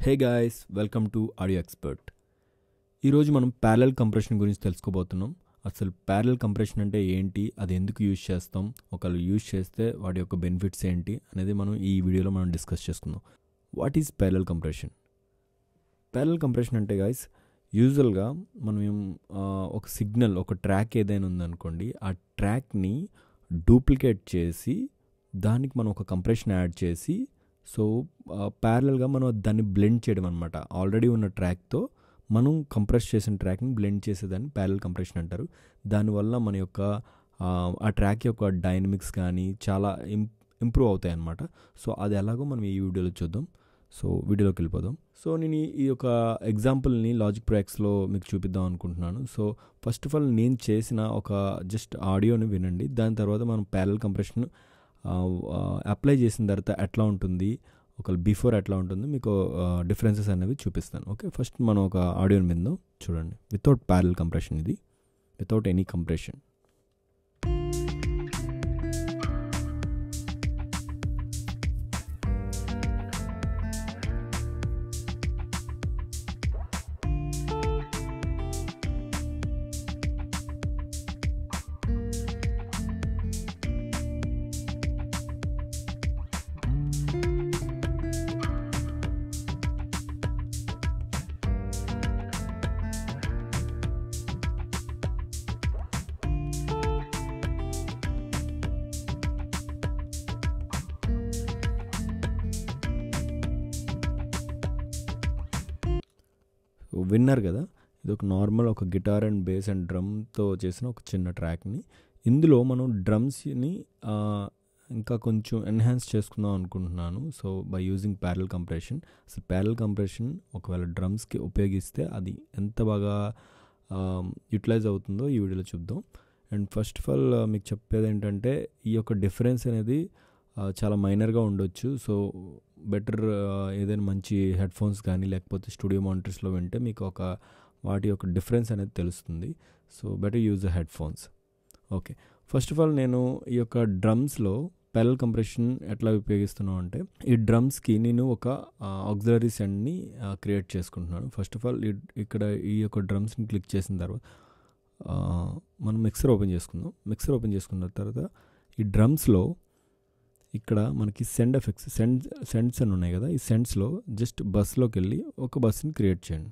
Hey guys, welcome to audio expert. ఈరోజు మనం parallel compression గురించి తెలుసుకోబోతున్నాం. అసలు ప్యారలల్ కంప్రెషన్ అంటే ఏంటి, అది ఎందుకు యూజ్ చేస్తాం, ఒకవేళ యూజ్ చేస్తే వాటి యొక్క బెనిఫిట్స్ ఏంటి అనేది మనం ఈ వీడియోలో మనం డిస్కస్ చేసుకుందాం. What is parallel compression? Parallel compression అంటే గాయ్స్, యూజువల్గా మనం ఒక సిగ్నల్, ఒక ట్రాక్ ఏదైనా ఉందనుకోండి, ఆ ట్రాక్ని డూప్లికేట్ చేసి దానికి మనం ఒక కంప్రెషన్ యాడ్ చేసి సో ప్యారలల్గా మనం దాన్ని బ్లెండ్ చేయడం అనమాట. ఆల్రెడీ ఉన్న ట్రాక్తో మనం కంప్రెస్ చేసిన ట్రాక్ని బ్లెండ్ చేసేదాన్ని ప్యారలల్ కంప్రెషన్ అంటారు. దానివల్ల మన యొక్క ఆ ట్రాక్ యొక్క డైనమిక్స్ కానీ చాలా ఇంప్రూవ్ అవుతాయి అన్నమాట. సో అది ఎలాగో మనం ఈ వీడియోలో చూద్దాం. సో వీడియోలోకి వెళ్ళిపోదాం. సో నేను ఈ యొక్క ఎగ్జాంపుల్ని లాజిక్ ప్రో ఎక్స్లో మీకు చూపిద్దాం అనుకుంటున్నాను. సో ఫస్ట్ ఆఫ్ ఆల్ నేను చేసిన ఒక జస్ట్ ఆడియోని వినండి. దాని తర్వాత మనం ప్యారలల్ కంప్రెషన్ అప్లై చేసిన తర్వాత ఎట్లా ఉంటుంది, ఒకవేళ బిఫోర్ ఎట్లా ఉంటుంది, మీకు డిఫరెన్సెస్ అనేవి చూపిస్తాను. ఓకే, ఫస్ట్ మనం ఒక ఆడియోని విందాం. చూడండి, వితౌట్ ప్యారలల్ కంప్రెషన్, ఇది వితౌట్ ఎనీ కంప్రెషన్. విన్నారు కదా, ఇది ఒక నార్మల్ ఒక గిటార్ అండ్ బేస్ అండ్ డ్రమ్తో చేసిన ఒక చిన్న ట్రాక్ని. ఇందులో మనం డ్రమ్స్ని ఇంకా కొంచెం ఎన్హాన్స్ చేసుకుందాం అనుకుంటున్నాను. So by using parallel compression. అసలు ప్యారలల్ కంప్రెషన్ ఒకవేళ డ్రమ్స్కి ఉపయోగిస్తే అది ఎంత బాగా యూటిలైజ్ అవుతుందో ఈ వీడియోలో చూద్దాం. అండ్ ఫస్ట్ ఆఫ్ ఆల్ మీకు చెప్పేది ఏంటంటే, ఈ యొక్క డిఫరెన్స్ అనేది చాలా మైనర్గా ఉండొచ్చు. సో బెటర్ ఏదైనా మంచి హెడ్ ఫోన్స్ కానీ లేకపోతే స్టూడియో మానిటర్స్లో వింటే మీకు వాటి యొక్క డిఫరెన్స్ అనేది తెలుస్తుంది. So better use the head phones. Okay, first of all నేను ఈ యొక్క డ్రమ్స్లో ప్యారలల్ కంప్రెషన్ ఎట్లా ఉపయోగిస్తున్నాను అంటే, ఈ డ్రమ్స్కి నేను ఒక ఆక్సిలరీ సెండ్ని క్రియేట్ చేసుకుంటున్నాను. ఫస్ట్ ఆఫ్ ఆల్ ఇక్కడ ఈ యొక్క డ్రమ్స్ని క్లిక్ చేసిన తర్వాత మనం మిక్సర్ ఓపెన్ చేసుకుందాం. మిక్సర్ ఓపెన్ చేసుకున్న తర్వాత ఈ డ్రమ్స్లో ఇక్కడ మనకి సెండ్ ఎఫెక్ట్స్, సెండ్స్ అని ఉన్నాయి కదా, ఈ సెండ్స్లో జస్ట్ బస్లోకి వెళ్ళి ఒక బస్ని క్రియేట్ చేయండి.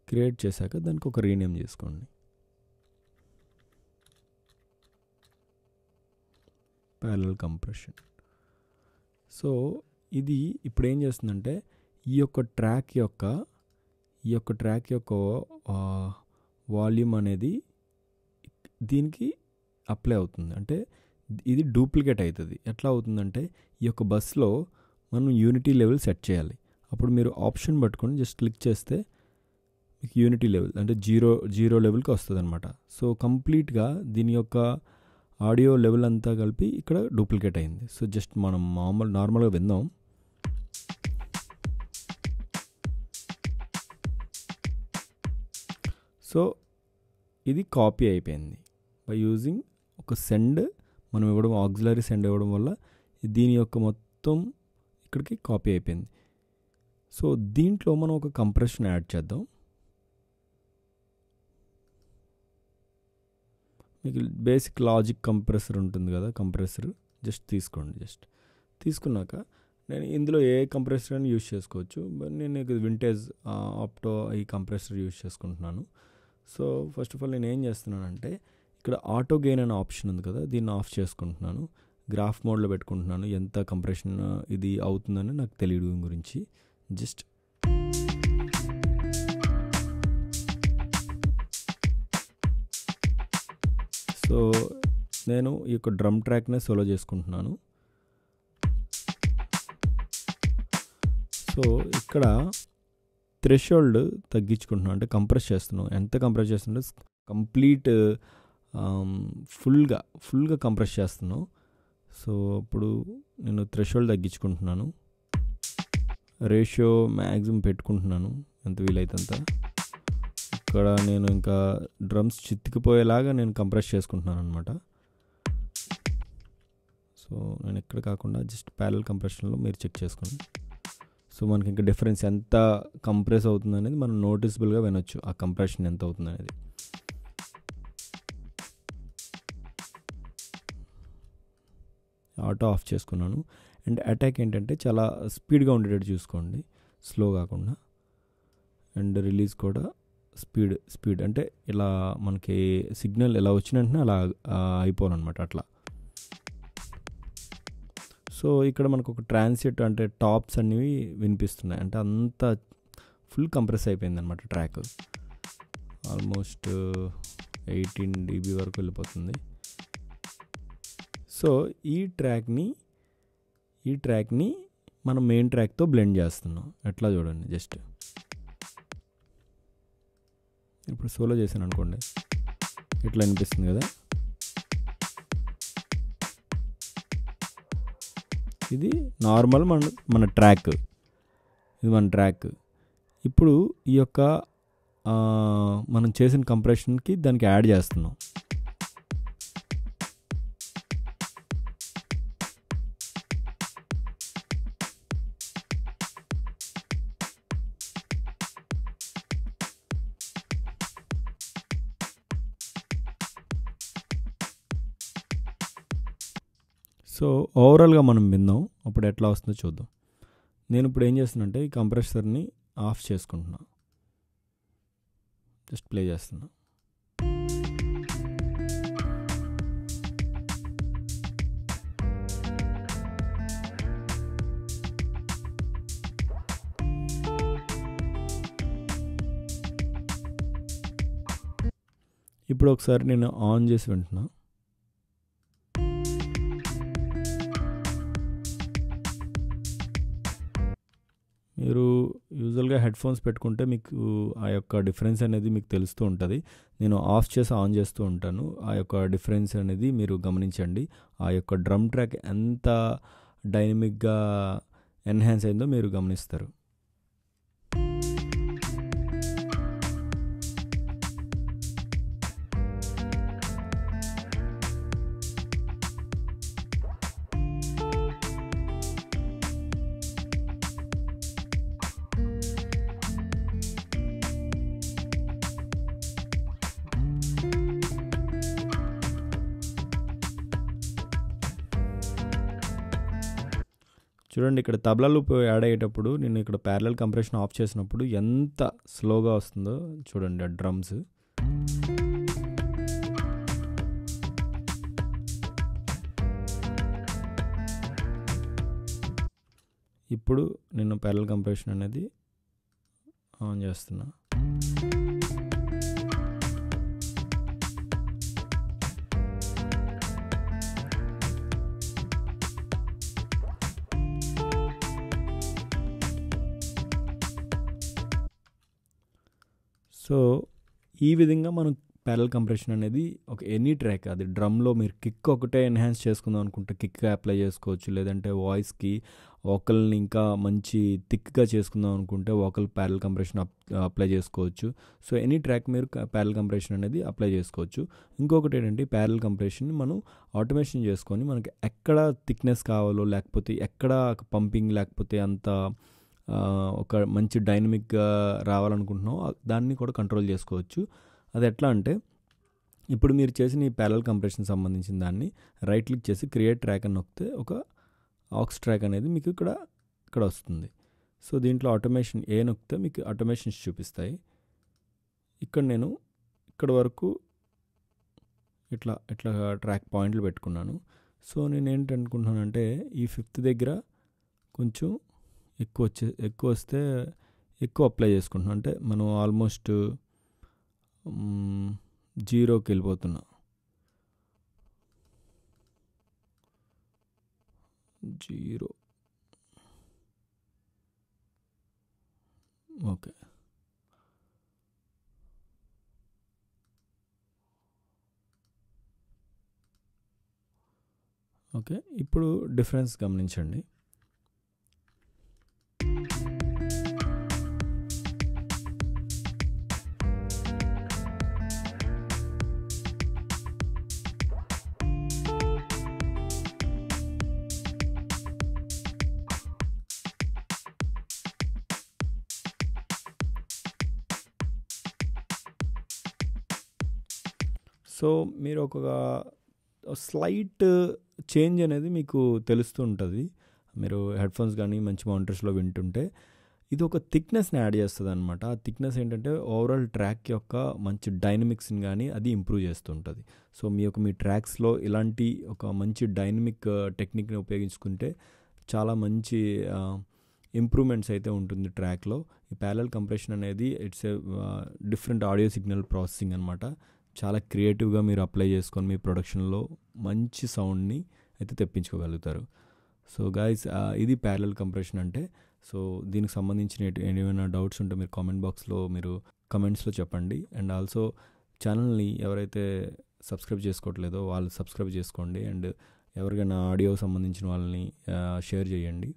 క్రియేట్ చేశాక దానికి ఒక రీనేమ్ చేసుకోండి. Parallel compression. సో ఇది ఇప్పుడు ఏం చేస్తుందంటే, ఈ యొక్క ట్రాక్ యొక్క వాల్యూమ్ అనేది దీనికి అప్లై అవుతుంది. అంటే ఇది డూప్లికేట్ అవుతుంది. ఎట్లా అవుతుందంటే, ఈ యొక్క బస్లో మనం యూనిటీ లెవెల్ సెట్ చేయాలి. అప్పుడు మీరు ఆప్షన్ పట్టుకొని జస్ట్ క్లిక్ చేస్తే మీకు యూనిటీ లెవెల్ అంటే జీరో లెవెల్కి వస్తుంది అనమాట. సో కంప్లీట్గా దీని యొక్క ఆడియో లెవెల్ అంతా కలిపి ఇక్కడ డూప్లికేట్ అయింది. సో జస్ట్ మనం నార్మల్గా విందాం. సో ఇది కాపీ అయిపోయింది బై యూజింగ్ ఒక సెండ్ మనం ఇవ్వడం, ఆక్సిలరీ సెండ్ ఇవ్వడం వల్ల దీని యొక్క మొత్తం ఇక్కడికి కాపీ అయిపోయింది. సో దీంట్లో మనం ఒక కంప్రెషన్ యాడ్ చేద్దాం. మీకు బేసిక్ లాజిక్ కంప్రెసర్ ఉంటుంది కదా, కంప్రెసర్ జస్ట్ తీసుకోండి. జస్ట్ తీసుకున్నాక నేను ఇందులో ఏ కంప్రెసర్ అని యూజ్ చేసుకోవచ్చు. నేను వింటేజ్ ఆప్టో ఈ కంప్రెసర్ యూజ్ చేసుకుంటున్నాను. సో ఫస్ట్ ఆఫ్ ఆల్ నేను ఏం చేస్తున్నానంటే, ఇక్కడ ఆటో గెయిన్ అనే ఆప్షన్ ఉంది కదా, దీన్ని ఆఫ్ చేసుకుంటున్నాను. గ్రాఫ్ మోడ్లో పెట్టుకుంటున్నాను. ఎంత కంప్రెషన్ ఇది అవుతుందని నాకు తెలియడం గురించి. జస్ట్ సో నేను ఈ యొక్క డ్రమ్ ట్రాక్నే సోలో చేసుకుంటున్నాను. సో ఇక్కడ థ్రెషోల్డ్ తగ్గించుకుంటున్నాను, అంటే కంప్రెస్ చేస్తున్నాను. ఎంత కంప్రెస్ చేస్తుంటే కంప్లీట్ ఫుల్గా కంప్రెస్ చేస్తున్నాను. సో ఇప్పుడు నేను థ్రెషోల్డ్ తగ్గించుకుంటున్నాను. రేషియో మ్యాక్సిమం పెట్టుకుంటున్నాను ఎంత వీలైతే అంత. ఇక్కడ నేను ఇంకా డ్రమ్స్ చితికిపోయేలాగా నేను కంప్రెస్ చేసుకుంటున్నాను అనమాట. సో నేను ఎక్కడ కాకుండా జస్ట్ ప్యారలల్ కంప్రెషన్లో మీరు చెక్ చేసుకోండి. సో మనకి ఇంకా డిఫరెన్స్ ఎంత కంప్రెస్ అవుతుంది అనేది మనం నోటిసబుల్గా వినొచ్చు, ఆ కంప్రెషన్ ఎంత అవుతుంది అనేది. ఆటో ఆఫ్ చేసుకున్నాను. అండ్ అటాక్ ఏంటంటే చాలా స్పీడ్గా ఉండేటట్టు చూసుకోండి, స్లో కాకుండా. అండ్ రిలీజ్ కూడా స్పీడ్ అంటే ఇలా మనకి సిగ్నల్ ఎలా వచ్చిన వెంటనే అలా అయిపోవాలన్నమాట అట్లా. సో ఇక్కడ మనకు ఒక ట్రాన్సిట్ అంటే టాప్స్ అనేవి వినిపిస్తున్నాయి, అంటే అంత ఫుల్ కంప్రెస్ అయిపోయింది అనమాట ట్రాక్. ఆల్మోస్ట్ 18 dB వరకు వెళ్ళిపోతుంది. సో ఈ ట్రాక్ని మనం మెయిన్ ట్రాక్తో బ్లెండ్ చేస్తున్నాం. ఎట్లా చూడండి, జస్ట్ ఇప్పుడు సోలో చేశాను అనుకోండి, ఇట్లా అనిపిస్తుంది కదా. ఇది నార్మల్ మన ట్రాక్, ఇది మన ట్రాక్. ఇప్పుడు ఈ యొక్క మనం చేసిన కంప్రెషన్కి దానికి యాడ్ చేస్తున్నాం. సో ఓవరాల్గా మనం విందాం, అప్పుడు ఎట్లా వస్తుందో చూద్దాం. నేను ఇప్పుడు ఏం చేస్తున్నానంటే ఈ కంప్రెసర్ని ఆఫ్ చేసుకుంటున్నా, జస్ట్ ప్లే చేస్తున్నా. ఇప్పుడు ఒకసారి నేను ఆన్ చేసి వింటున్నా. మీరు యూజువల్గా హెడ్ఫోన్స్ పెట్టుకుంటే మీకు ఆ యొక్క డిఫరెన్స్ అనేది మీకు తెలుస్తూ ఉంటుంది. నేను ఆఫ్ చేసి ఆన్ చేస్తూ ఉంటాను. ఆ యొక్క డిఫరెన్స్ అనేది మీరు గమనించండి. ఆ యొక్క డ్రమ్ ట్రాక్ ఎంత డైనమిక్గా ఎన్హాన్స్ అయిందో మీరు గమనిస్తారు. చూడండి, ఇక్కడ తబలా లూప్ యాడ్ అయ్యేటప్పుడు నేను ఇక్కడ ప్యారలల్ కంప్రెషన్ ఆఫ్ చేసినప్పుడు ఎంత స్లోగా వస్తుందో చూడండి ఆ డ్రమ్స్. ఇప్పుడు నేను ప్యారలల్ కంప్రెషన్ అనేది ఆన్ చేస్తున్నా. సో ఈ విధంగా మనం ప్యారలల్ కంప్రెషన్ అనేది ఒక ఎనీ ట్రాక్, అది డ్రమ్లో మీరు కిక్ ఒకటే ఎన్హాన్స్ చేసుకుందాం అనుకుంటే కిక్గా అప్లై చేసుకోవచ్చు, లేదంటే వాయిస్కి వోకల్ని ఇంకా మంచి థిక్గా చేసుకుందాం అనుకుంటే వోకల్ ప్యారలల్ కంప్రెషన్ అప్లై చేసుకోవచ్చు. సో ఎనీ ట్రాక్ మీరు ప్యారలల్ కంప్రెషన్ అనేది అప్లై చేసుకోవచ్చు. ఇంకొకటి ఏంటంటే ప్యారలల్ కంప్రెషన్ మనం ఆటోమేషన్ చేసుకొని మనకి ఎక్కడ థిక్నెస్ కావాలో, లేకపోతే ఎక్కడ పంపింగ్ లేకపోతే అంత ఒక మంచి డైనమిక్గా రావాలనుకుంటున్నాం దాన్ని కూడా కంట్రోల్ చేసుకోవచ్చు. అది ఎట్లా అంటే ఇప్పుడు మీరు చేసిన ఈ ప్యారలల్ కంప్రెషన్ సంబంధించిన దాన్ని రైట్ క్లిక్ చేసి క్రియేట్ ట్రాక్ అని నొక్కితే ఒక ఆక్స్ ట్రాక్ అనేది మీకు ఇక్కడ వస్తుంది. సో దీంట్లో ఆటోమేషన్ నొక్కితే మీకు ఆటోమేషన్స్ చూపిస్తాయి. నేను ఇక్కడ వరకు ఇట్లా ట్రాక్ పాయింట్లు పెట్టుకున్నాను. సో నేను ఏంటనుకుంటున్నానంటే ఈ 5th దగ్గర కొంచెం ఎక్కువ వస్తే ఎక్కువ అప్లై చేసుకుంటున్నాం, అంటే మనం ఆల్మోస్ట్ 0కి వెళ్ళిపోతున్నా. 0 ఓకే. ఇప్పుడు డిఫరెన్స్ గమనించండి. సో మీరు ఒక స్లైట్ చేంజ్ అనేది మీకు తెలుస్తూ ఉంటుంది. మీరు హెడ్ఫోన్స్ కానీ మంచి మానిటర్స్లో వింటుంటే ఇది ఒక థిక్నెస్ని యాడ్ చేస్తుంది అనమాట. ఆ థిక్నెస్ ఏంటంటే ఓవరాల్ ట్రాక్ యొక్క మంచి డైనమిక్స్ని కానీ అది ఇంప్రూవ్ చేస్తుంటుంది. సో మీ ట్రాక్స్లో ఇలాంటి ఒక మంచి డైనమిక్ టెక్నిక్ని ఉపయోగించుకుంటే చాలా మంచి ఇంప్రూవ్మెంట్స్ అయితే ఉంటుంది ట్రాక్లో. ఈ ప్యారలల్ కంప్రెషన్ అనేది it's a different audio signal processing అనమాట. చాలా క్రియేటివ్గా మీరు అప్లై చేసుకొని మీ ప్రొడక్షన్లో మంచి సౌండ్ని అయితే తెప్పించుకోగలుగుతారు. సో గైస్, ఇది ప్యారలల్ కంప్రెషన్ అంటే. సో దీనికి సంబంధించిన ఏమైనా డౌట్స్ ఉంటే మీరు కామెంట్ బాక్స్లో మీరు కమెంట్స్లో చెప్పండి. అండ్ ఆల్సో ఛానల్ని ఎవరైతే సబ్స్క్రైబ్ చేసుకోవట్లేదో వాళ్ళు సబ్స్క్రైబ్ చేసుకోండి. అండ్ ఎవరికైనా ఆడియో సంబంధించిన వాళ్ళని షేర్ చేయండి.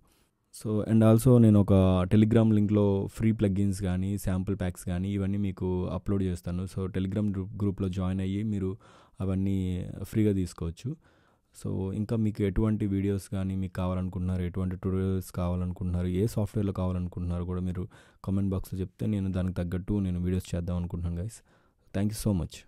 సో అండ్ ఆల్సో నేను ఒక టెలిగ్రామ్ లింక్లో ఫ్రీ ప్లగ్గిన్స్ కానీ శాంపుల్ ప్యాక్స్ కానీ ఇవన్నీ మీకు అప్లోడ్ చేస్తాను. సో టెలిగ్రామ్ గ్రూప్లో జాయిన్ అయ్యి మీరు అవన్నీ ఫ్రీగా తీసుకోవచ్చు. సో ఇంకా మీకు ఎటువంటి వీడియోస్ కానీ మీకు కావాలనుకుంటున్నారు, ఎటువంటి ట్యూటోరియల్స్ కావాలనుకుంటున్నారు, ఏ సాఫ్ట్వేర్లో కావాలనుకుంటున్నారు కూడా మీరు కామెంట్ బాక్స్లో చెప్తే నేను దానికి తగ్గట్టు నేను వీడియోస్ చేద్దాం అనుకుంటున్నాను guys. Thank you so much.